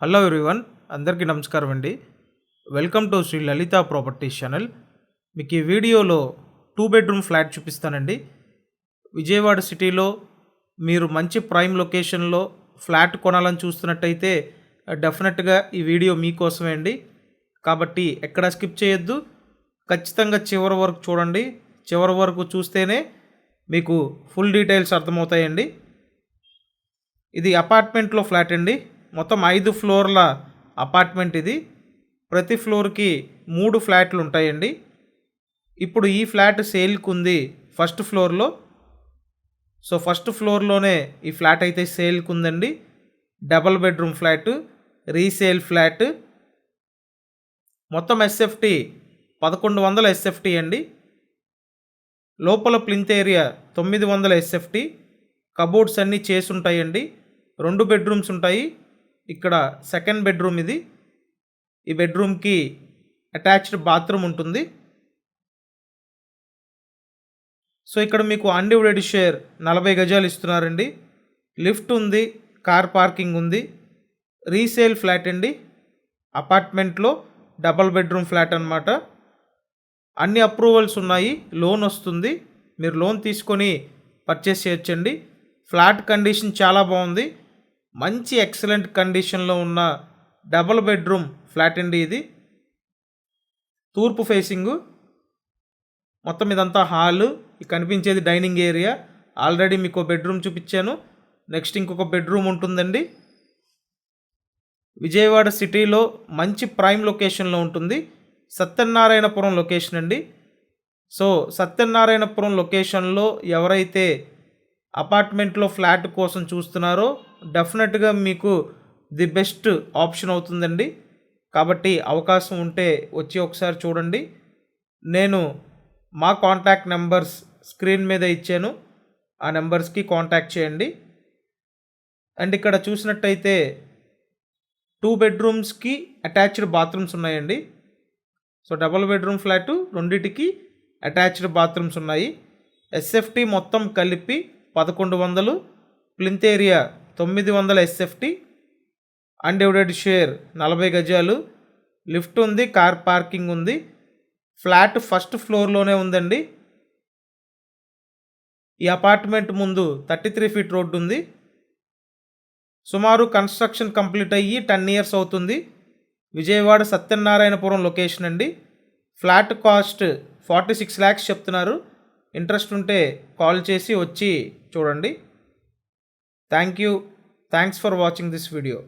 Hello everyone, అందరికీ నమస్కారం అండి. Welcome to Sri Lalitha properties channel. మీకు ఈ వీడియోలో 2 బెడ్రూమ్ ఫ్లాట్ చూపిస్తానండి. విజయవాడ సిటీలో మీరు మంచి ప్రైమ్ లొకేషన్లో ఫ్లాట్ కొనాలని చూస్తున్నట్టయితే డెఫినెట్గా ఈ వీడియో మీకోసమే అండి. కాబట్టి ఎక్కడ స్కిప్ చేయొద్దు, ఖచ్చితంగా చివరి వరకు చూడండి. చివరి వరకు చూస్తేనే మీకు ఫుల్ డీటెయిల్స్ అర్థమవుతాయండి. ఇది అపార్ట్మెంట్లో ఫ్లాట్ అండి. మొత్తం 5 ఫ్లోర్ల అపార్ట్మెంట్ ఇది. ప్రతి ఫ్లోర్కి 3 ఫ్లాట్లు ఉంటాయండి. ఇప్పుడు ఈ ఫ్లాట్ సేల్కి ఉంది ఫస్ట్ ఫ్లోర్లో. సో ఫస్ట్ ఫ్లోర్లోనే ఈ ఫ్లాట్ అయితే సేల్కి ఉందండి. Double bedroom flat, resale flat. మొత్తం ఎస్ఎఫ్టీ 1100 ఎస్ఎఫ్టీ అండి. లోపల ప్లింత్ ఏరియా 900 ఎస్ఎఫ్టీ. కబోర్డ్స్ అన్నీ చేసి ఉంటాయండి. 2 బెడ్రూమ్స్ ఉంటాయి. ఇక్కడ సెకండ్ బెడ్రూమ్ ఇది. ఈ బెడ్రూమ్కి అటాచ్డ్ బాత్రూమ్ ఉంటుంది. సో ఇక్కడ మీకు అన్డివైడెడ్ షేర్ 40 గజాలు ఇస్తున్నారండి. లిఫ్ట్ ఉంది, కార్ పార్కింగ్ ఉంది. రీసేల్ ఫ్లాట్ అండి. అపార్ట్మెంట్లో డబల్ బెడ్రూమ్ ఫ్లాట్ అన్నమాట. అన్ని అప్రూవల్స్ ఉన్నాయి. లోన్ వస్తుంది. మీరు లోన్ తీసుకొని పర్చేస్ చేయొచ్చండి. ఫ్లాట్ కండిషన్ చాలా బాగుంది. మంచి ఎక్సలెంట్ కండిషన్లో ఉన్న డబల్ బెడ్రూమ్ ఫ్లాట్ అండి ఇది. తూర్పు ఫేసింగు. మొత్తం ఇదంతా హాలు. కనిపించేది డైనింగ్ ఏరియా. ఆల్రెడీ మీకు బెడ్రూమ్ చూపించాను. నెక్స్ట్ ఇంకొక బెడ్రూమ్ ఉంటుందండి. విజయవాడ సిటీలో మంచి ప్రైమ్ లొకేషన్లో ఉంటుంది. సత్యనారాయణపురం లొకేషన్ అండి. సో సత్యనారాయణపురం లొకేషన్లో ఎవరైతే అపార్ట్మెంట్లో ఫ్లాట్ కోసం చూస్తున్నారో డెఫినెట్గా మీకు ది బెస్ట్ ఆప్షన్ అవుతుందండి. కాబట్టి అవకాశం ఉంటే వచ్చి ఒకసారి చూడండి. నేను మా కాంటాక్ట్ నెంబర్స్ స్క్రీన్ మీద ఇచ్చాను. ఆ నెంబర్స్కి కాంటాక్ట్ చేయండి. అండ్ ఇక్కడ చూసినట్టయితే 2 బెడ్రూమ్స్కి అటాచ్డ్ బాత్రూమ్స్ ఉన్నాయండి. సో డబుల్ బెడ్రూమ్ ఫ్లాటు రెండింటికి అటాచ్డ్ బాత్రూమ్స్ ఉన్నాయి. ఎస్ఎఫ్టీ మొత్తం కలిపి 1100. Plinth area 900 SFT. Undivided share 40 గజాలు. లిఫ్ట్ ఉంది, కార్ పార్కింగ్ ఉంది. ఫ్లాట్ ఫస్ట్ ఫ్లోర్లోనే ఉందండి. ఈ అపార్ట్మెంట్ ముందు 33 ఫీట్ రోడ్డు ఉంది. సుమారు కన్స్ట్రక్షన్ కంప్లీట్ అయ్యి 10 ఇయర్స్ అవుతుంది. విజయవాడ సత్యనారాయణపురం లొకేషన్ అండి. ఫ్లాట్ కాస్ట్ 46 lakhs చెప్తున్నారు. ఇంట్రెస్ట్ ఉంటే కాల్ చేసి వచ్చి చూడండి. Thanks for watching this video.